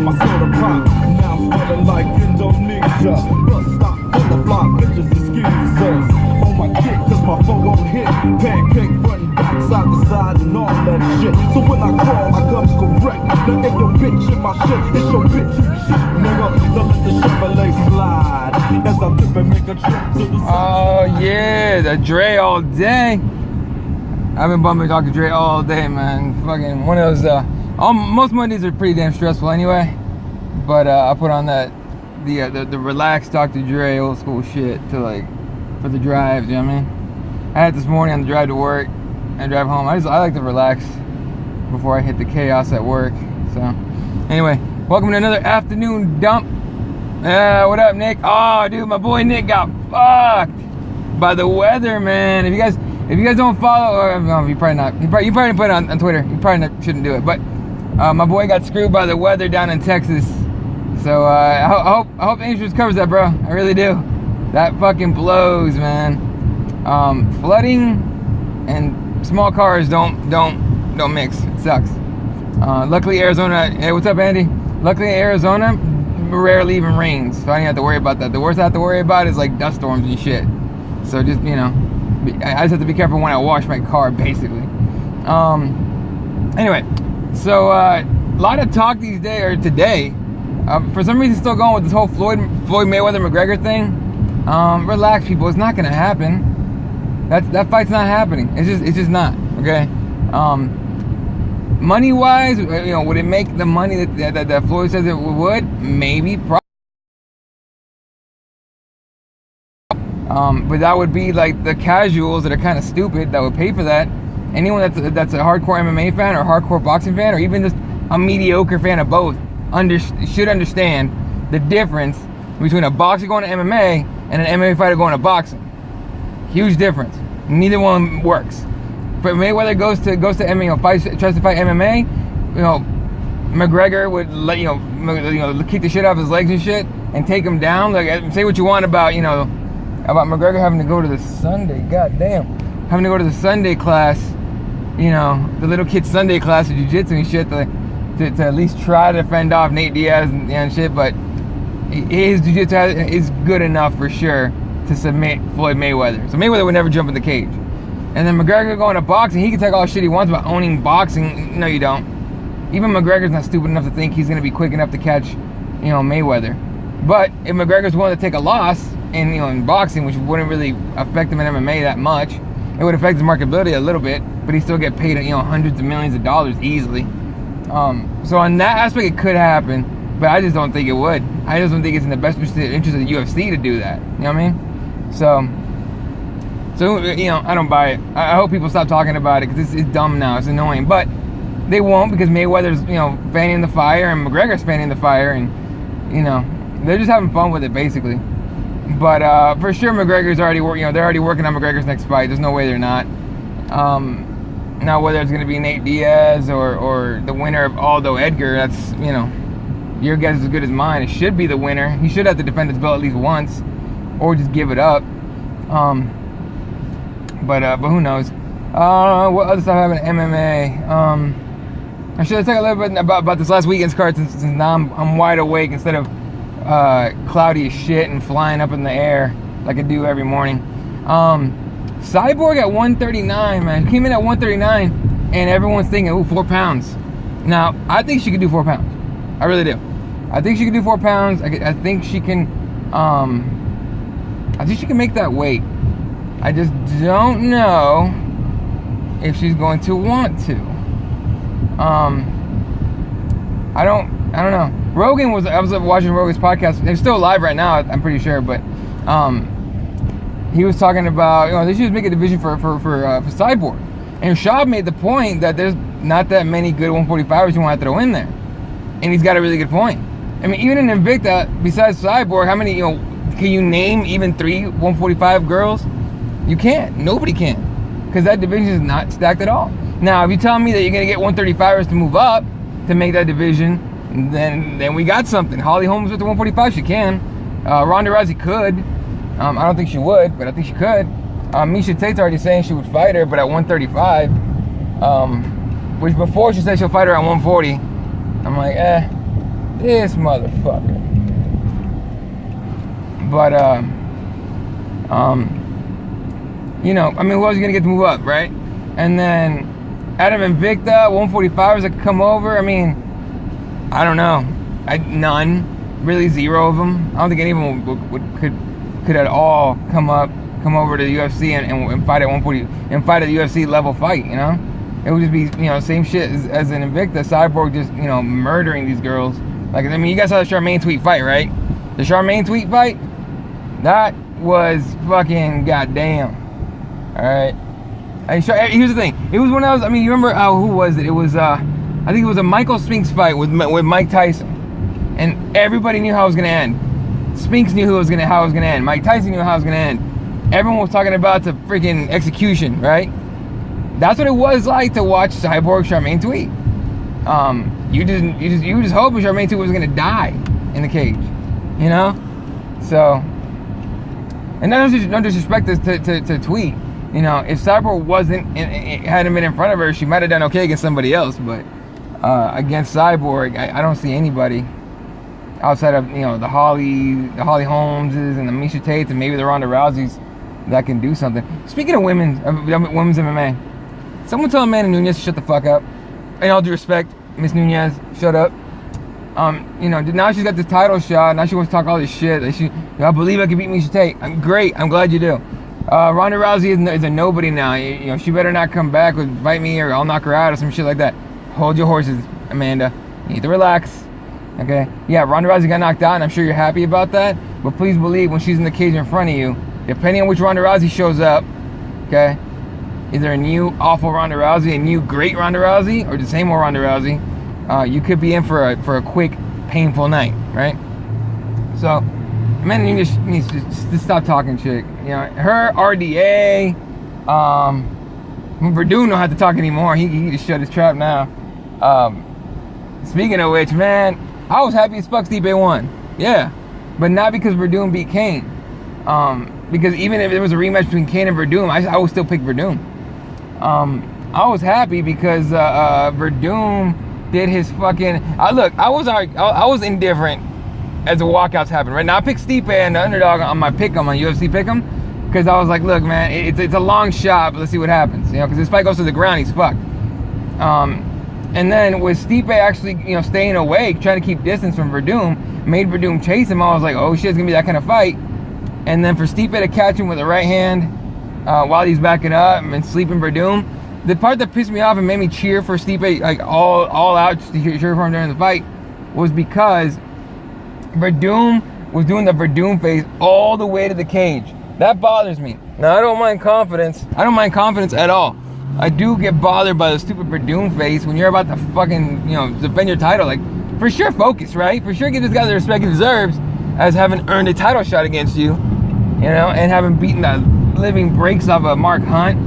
my soda pop. Now I'm smelling like Indonesia. Bus stop full of block bitches and skeezers. On my kick, cause my phone won't hit. Pancake running back side to side and all that shit. So when I crawl, I come correct. Now if your bitch in my shit, it's your bitch you shit, nigga. Now let the Chevrolet slide as I dip and make a trip to the Oh yeah, the Dre all day. I've been bumping Dr. Dre all day, man. Fucking one of those. Most Mondays are pretty damn stressful anyway. But I put on the relaxed Dr. Dre old school shit to like for the drives. You know what I mean? I had it this morning on the drive to work and drive home. I like to relax before I hit the chaos at work. So anyway, welcome to another afternoon dump. What up, Nick? Oh, dude, my boy Nick got fucked by the weather, man. If you guys don't follow, or no, you probably not. You probably didn't put it on Twitter. You probably shouldn't do it. But my boy got screwed by the weather down in Texas. So I hope the insurance covers that, bro. I really do. That fucking blows, man. Flooding and small cars don't mix. It sucks. Luckily, Arizona. Hey, what's up, Andy? Luckily, Arizona rarely even rains, so I don't have to worry about that. The worst I have to worry about is like dust storms and shit. So just I just have to be careful when I wash my car, basically. Anyway, so a lot of talk these days, or today, for some reason still going with this whole Floyd Mayweather McGregor thing. Relax, people. It's not gonna happen. That fight's not happening. It's just not. Okay. Money wise, would it make the money that Floyd says it would? Maybe. But that would be like the casuals that are kind of stupid that would pay for that. Anyone that's a hardcore MMA fan or hardcore boxing fan or even just a mediocre fan of both should understand the difference between a boxer going to MMA and an MMA fighter going to boxing. Huge difference. Neither one works. But Mayweather goes to MMA, tries to fight MMA. McGregor would let kick the shit off his legs and shit and take him down. Like, say what you want about McGregor having to go to the Sunday, goddamn, having to go to the Sunday class, the little kid Sunday class of jiu-jitsu and shit to at least try to fend off Nate Diaz and shit, but his jiu-jitsu is good enough for sure to submit Floyd Mayweather. So Mayweather would never jump in the cage. And then McGregor going to boxing, he can take all the shit he wants about owning boxing. No, you don't. Even McGregor's not stupid enough to think he's going to be quick enough to catch, Mayweather. But if McGregor's willing to take a loss in boxing, which wouldn't really affect him in MMA that much, it would affect his marketability a little bit, but he still get paid, hundreds of millions of dollars easily. So on that aspect, it could happen, but I just don't think it would. I just don't think it's in the best interest of the UFC to do that. You know what I mean? So I don't buy it. I hope people stop talking about it because it's dumb now. It's annoying, but they won't because Mayweather's fanning the fire and McGregor's fanning the fire, and they're just having fun with it basically. But for sure, McGregor's already they're already working on McGregor's next fight. There's no way they're not. Now whether it's going to be Nate Diaz or the winner of Aldo Edgar, that's your guess is as good as mine. It should be the winner. He should have to defend his belt at least once, or just give it up. But who knows? What other stuff happened in MMA? I should talk a little bit about this last weekend's card since now I'm wide awake instead of cloudy as shit and flying up in the air like I do every morning. Cyborg at 139, man. Came in at 139 and everyone's thinking, ooh, 4 pounds. Now, I think she could do 4 pounds. I really do. I think she can do 4 pounds. I think she can make that weight. I just don't know if she's going to want to. I don't know. I was watching Rogan's podcast. They're still live right now, I'm pretty sure, but he was talking about, they should make a division for Cyborg. And Shab made the point that there's not that many good 145ers you want to throw in there. And he's got a really good point. I mean, even in Invicta, besides Cyborg, how many, can you name even 3 145 girls? You can't. Nobody can. Because that division is not stacked at all. Now, if you tell me that you're going to get 135ers to move up to make that division, then we got something. Holly Holmes with the 145, she can. Ronda Rousey could. I don't think she would, but I think she could. Miesha Tate's already saying she would fight her, but at 135. Which before she said she'll fight her at 140. I'm like, This motherfucker. But you know, I mean, who else is gonna get to move up, right? And then out of Invicta, 145ers that could come over. I mean, I don't know. None, really, zero of them. I don't think any of them could at all come over to the UFC and fight at 140 and fight at the UFC level fight. You know, it would just be, you know, same shit as an Invicta. Cyborg just, you know, murdering these girls. Like, I mean, you guys saw the Charmaine tweet fight, right? The Charmaine tweet fight, that was fucking goddamn. All right. Here's the thing. It was when I was. I mean, you remember who was it? It was I think it was a Michael Spinks fight with Mike Tyson, and everybody knew how it was gonna end. Spinks knew how it was gonna end. Mike Tyson knew how it was gonna end. Everyone was talking about the freaking execution, right? That's what it was like to watch Cyborg Charmaine tweet. You just hoping Charmaine tweet was gonna die in the cage, you know? So, and no disrespect to tweet. You know, if Cyborg hadn't been in front of her, she might have done okay against somebody else. But against Cyborg, I don't see anybody outside of, you know, the Holly Holmeses and the Miesha Tates and maybe the Ronda Rouseys that can do something. Speaking of women's MMA, someone tell Amanda Nunes to shut the fuck up. In all due respect, Miss Nunes, shut up. You know, now she's got this title shot. Now she wants to talk all this shit. I believe I can beat Miesha Tate. Great. I'm glad you do. Ronda Rousey is a nobody now. You know, she better not come back with fight me or I'll knock her out or some shit like that. Hold your horses, Amanda. You need to relax. Okay? Yeah, Ronda Rousey got knocked out, and I'm sure you're happy about that. But please believe when she's in the cage in front of you, depending on which Ronda Rousey shows up, okay, either a new awful Ronda Rousey, a new great Ronda Rousey, or the same old Ronda Rousey, you could be in for a quick, painful night, right? So, Amanda Nunes needs to stop talking shit. You know, her, RDA, Verdun don't have to talk anymore. He just shut his trap now. Speaking of which, man, I was happy as fuck Stipe won. Yeah, but not because Verdun beat Kane. Because even if there was a rematch between Kane and Verdun, I would still pick Verdun. I was happy because Verdun did his fucking. Look, I was indifferent as the walkouts happened. Right now, I picked Stipe and the underdog on my pick'em, on UFC pick'em, because I was like, look, man, it's a long shot, but let's see what happens. You know, because this fight goes to the ground, he's fucked. And then with Stipe actually, you know, staying awake, trying to keep distance from Verdun, made Verdun chase him. I was like, oh shit, it's gonna be that kind of fight. And then for Stipe to catch him with the right hand while he's backing up and sleeping Verdun, the part that pissed me off and made me cheer for Stipe, like all out, just to cheer for him during the fight, was because Verdun was doing the Verdun face all the way to the cage. That bothers me. Now, I don't mind confidence. I don't mind confidence at all. I do get bothered by the stupid Verdun face when you're about to fucking, you know, defend your title. Like, for sure focus, right? For sure give this guy the respect he deserves as having earned a title shot against you, you know, and having beaten the living breaks off of Mark Hunt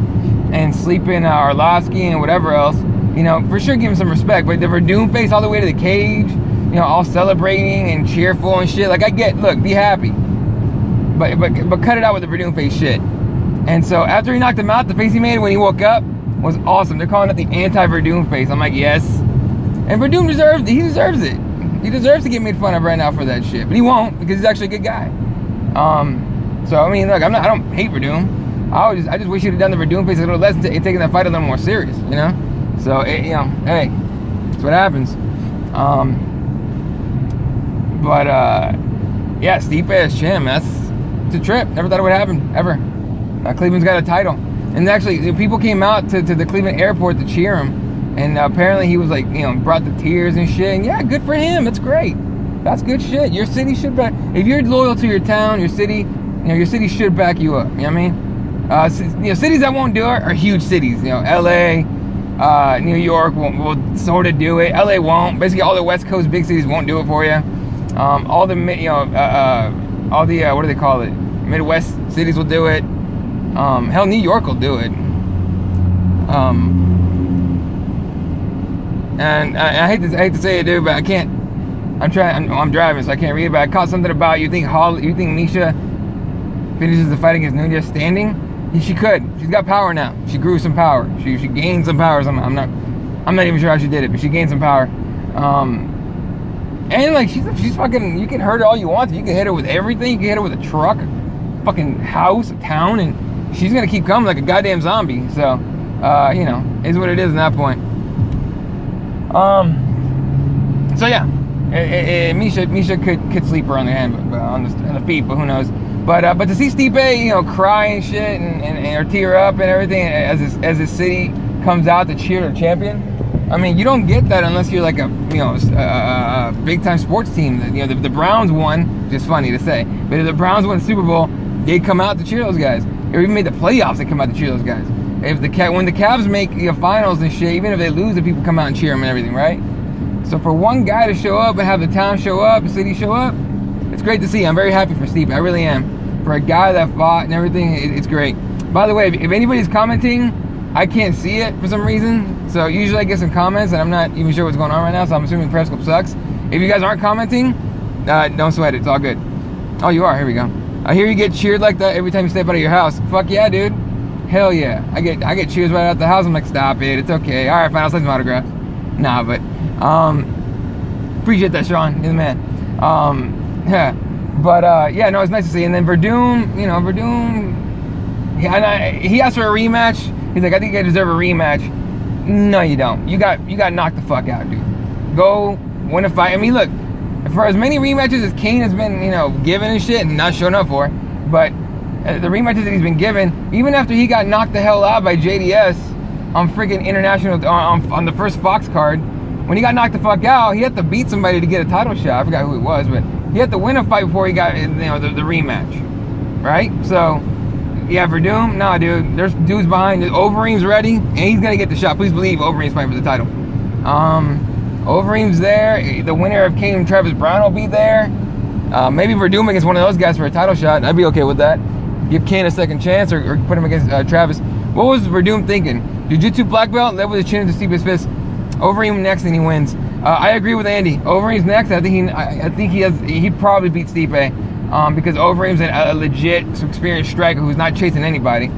and sleeping Arlovsky and whatever else. You know, for sure give him some respect. But the Verdun face all the way to the cage, you know, all celebrating and cheerful and shit. Like, I get, look, be happy. But cut it out with the Verdun face shit. And so after he knocked him out, the face he made when he woke up was awesome. They're calling it the anti-Verdun face. I'm like, yes. And Verdun deserves it. He deserves it. He deserves to get made fun of right now for that shit. But he won't, because he's actually a good guy. So, I mean, look, I don't hate Verdun. I just wish he'd have done the Verdun face a little less and taken that fight a little more serious, you know? So, you know, hey, that's what happens. Yeah, Stipe as champ, it's a trip. Never thought it would happen, ever. Cleveland's got a title. And actually, people came out to the Cleveland airport to cheer him. And apparently he was like, you know, brought the tears and shit. And yeah, good for him. That's great. That's good shit. Your city should back. If you're loyal to your town, your city, you know, your city should back you up. You know what I mean? You know, cities that won't do it are huge cities. You know, LA, New York will sort of do it. LA won't. Basically, all the West Coast big cities won't do it for you. All the, you know, all the, what do they call it? Midwest cities will do it. Hell, New York will do it. And I hate to say it, dude, but I can't. I'm driving, so I can't read it. But I caught something about you think Miesha finishes the fight against Nunes standing? She could. She's got power now. She grew some power. She gained some power. I'm not even sure how she did it, but she gained some power. And And like she's fucking. You can hurt her all you want. You can hit her with everything. You can hit her with a truck, a fucking house, a town, and she's gonna keep coming like a goddamn zombie. So, you know, is what it is at that point. So yeah, Misha could sleep her on the hand, on the feet, but who knows? But to see Stipe, you know, cry and shit and or tear up and everything as his city comes out to cheer their champion. I mean, you don't get that unless you're like a big time sports team. You know, the Browns won, which is funny to say, but if the Browns won the Super Bowl, they come out to cheer those guys. Or even made the playoffs, they come out to cheer those guys. If when the Cavs make finals and shit, even if they lose, the people come out and cheer them and everything, right? So for one guy to show up and have the town show up, the city show up, it's great to see. I'm very happy for Steve. I really am. For a guy that fought and everything, it's great. By the way, if anybody's commenting, I can't see it for some reason. So usually I get some comments and I'm not even sure what's going on right now, so I'm assuming Periscope sucks. If you guys aren't commenting, don't sweat it. It's all good. Oh, you are. Here we go. I hear you get cheered like that every time you step out of your house. Fuck yeah, dude. Hell yeah. I get cheers right out the house. I'm like, stop it. It's okay. All right, fine. I'll send some autographs. Nah, but appreciate that, Sean. You're the man. Yeah. But yeah, no, it's nice to see. And then Verdum, you know, he asked for a rematch. He's like, I think I deserve a rematch. No, you don't. You got knocked the fuck out, dude. Go win a fight. I mean, look, for as many rematches as Kane has been, you know, given and shit and not shown up for, but the rematches that he's been given, even after he got knocked the hell out by JDS on freaking international, on the first Fox card, when he got knocked the fuck out, he had to beat somebody to get a title shot. I forgot who it was, but he had to win a fight before he got, you know, the rematch, right? So, yeah, Verdum, nah, dude, there's dudes behind it. Overeem's ready, and he's gonna get the shot. Please believe Overeem's fighting for the title. Overeem's there. The winner of Kane and Travis Brown will be there. Maybe Verdum against one of those guys for a title shot. I'd be okay with that. Give Kane a second chance, or put him against Travis. What was Verdum thinking? Jiu-Jitsu black belt, led with his chin into Stipe's fist. Overeem next, and he wins. I agree with Andy. Overeem's next. I think he probably beat Stipe, because Overeem's a legit, experienced striker who's not chasing anybody.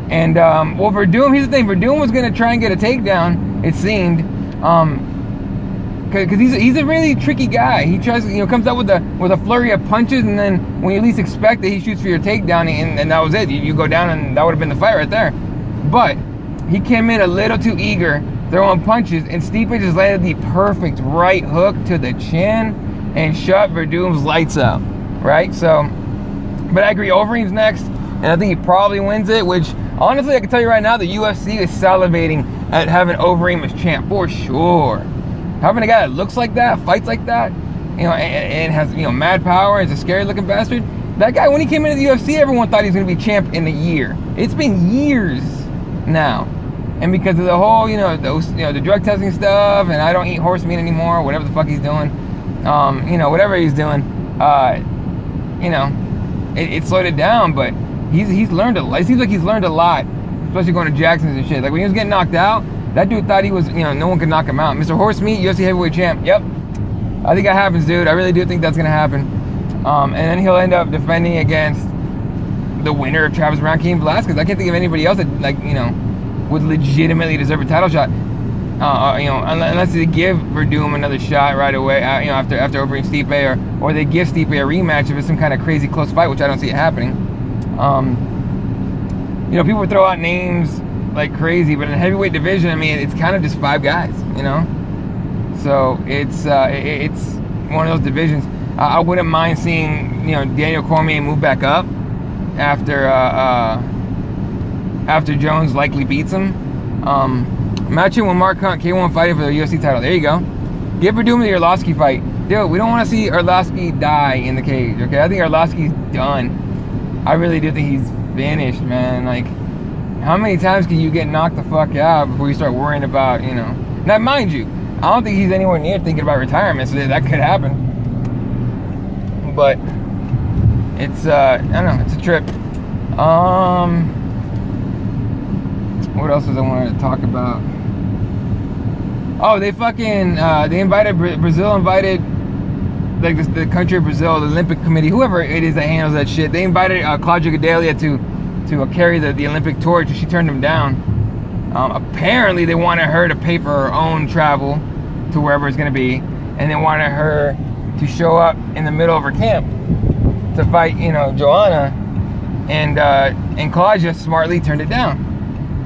And well, Verdum, here's the thing. Verdum was gonna try and get a takedown. It seemed, because he's a really tricky guy. He tries, you know, comes out with a flurry of punches, and then when you least expect it, he shoots for your takedown, and that was it. You go down, and that would have been the fight right there. But he came in a little too eager, throwing punches, and Stipe just landed the perfect right hook to the chin and shut Verdum's lights out, right? So, but I agree, Overeem's next, and I think he probably wins it, which, honestly, I can tell you right now, the UFC is salivating at having Overeem as champ, for sure. Having a guy that looks like that, fights like that, you know, and has, you know, mad power, and is a scary-looking bastard, that guy, when he came into the UFC, everyone thought he was going to be champ in a year. It's been years now. And because of the whole, you know, the drug testing stuff, and I don't eat horse meat anymore, whatever the fuck he's doing, you know, whatever he's doing, you know, it slowed it down. But he's learned a lot. It seems like he's learned a lot, especially going to Jackson's and shit. Like when he was getting knocked out, that dude thought he was, you know, no one could knock him out. Mr. Horse Meat, UFC heavyweight champ. Yep, I think that happens, dude. I really do think that's gonna happen. And then he'll end up defending against the winner of Travis Brown, Cain Velasquez. I can't think of anybody else that, like, you know, would legitimately deserve a title shot, you know, unless they give Verdum another shot right away, you know, after Overeem Stipe, or they give Stipe a rematch if it's some kind of crazy close fight, which I don't see it happening. You know, people throw out names like crazy, but in the heavyweight division, I mean, it's kind of just 5 guys, you know. So it's one of those divisions. I wouldn't mind seeing, you know, Daniel Cormier move back up after Jones likely beats him. Matching with Mark Hunt, K1 fighting for the UFC title. There you go. Give Verdum the Arlovsky fight. Dude, we don't want to see Arlovsky die in the cage, okay? I think Arlovsky's done. I really do think he's finished, man. Like, how many times can you get knocked the fuck out before you start worrying about, you know? Now, mind you, I don't think he's anywhere near thinking about retirement, so that could happen. But it's, I don't know, it's a trip. What else was I wanted to talk about? Oh, they fucking, they invited, Brazil invited, like the country of Brazil, the Olympic Committee, whoever it is that handles that shit, they invited Claudia Gadelha to carry the Olympic torch, and she turned them down. Apparently, they wanted her to pay for her own travel to wherever it's going to be, and they wanted her to show up in the middle of her camp to fight, you know, Joanna, and Claudia smartly turned it down.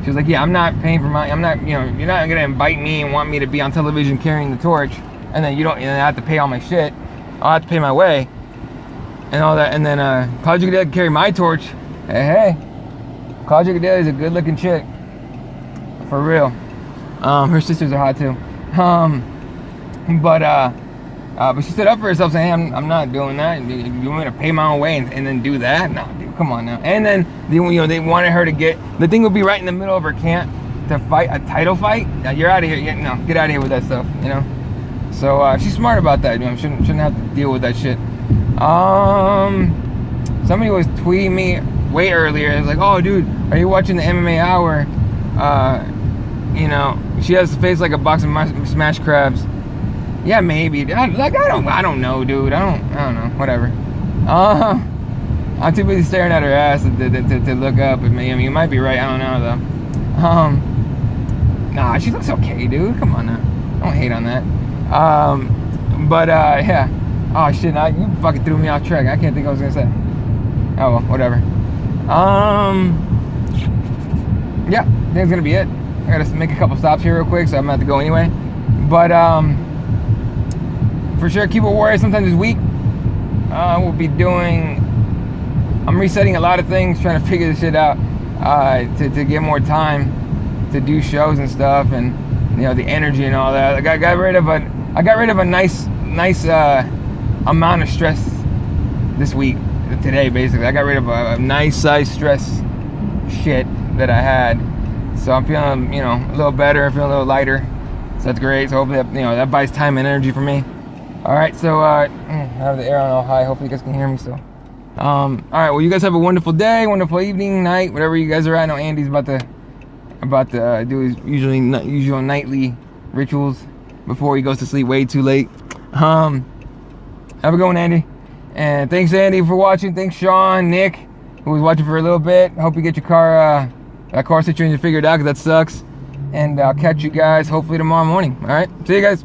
She was like, yeah, I'm not paying for I'm not, you know, you're not gonna invite me and want me to be on television carrying the torch, and then I have to pay all my shit. I'll have to pay my way and all that. And then Claudia Gadelha carry my torch. Hey, Claudia Gadelha is a good looking chick, for real. Her sisters are hot too. But she stood up for herself, saying, hey, I'm not doing that. You want me to pay my own way and then do that? No, dude, come on now. And then they wanted her to the thing would be right in the middle of her camp to fight a title fight. Now, you're out of here. No, get out of here with that stuff, you know. So she's smart about that. You know, shouldn't have to deal with that shit. Somebody was tweeting me way earlier. It was like, oh, dude, are you watching the MMA Hour? You know, she has a face like a box of smashed crabs. Yeah, maybe. I don't know, dude. I don't know. Whatever. I'm too busy staring at her ass to look up. I mean, you might be right. I don't know though. Nah, she looks okay, dude. Come on now. Don't hate on that. Yeah. Oh shit! Now you fucking threw me off track. I can't think what I was gonna say. Oh well, whatever. Yeah, I think that's gonna be it. I gotta make a couple stops here real quick, so I'm gonna have to go anyway. But for sure, keyboard warrior sometime this week. We'll be doing. I'm resetting a lot of things, trying to figure this shit out to get more time to do shows and stuff, and you know the energy and all that. I got rid of a nice amount of stress this week, today basically. I got rid of a nice size stress shit that I had, so I'm feeling, you know, a little better. I'm feeling a little lighter, so that's great. So hopefully that, you know, that buys time and energy for me. All right, so I have the air on all high. Hopefully you guys can hear me still. All right, well, you guys have a wonderful day, wonderful evening, night, whatever you guys are at. I know Andy's about to do his usual nightly rituals before he goes to sleep way too late. Have a good one, Andy. And thanks, Andy, for watching. Thanks, Sean, Nick, who was watching for a little bit. Hope you get your car situation figured out, because that sucks. And I'll catch you guys hopefully tomorrow morning. All right, see you guys.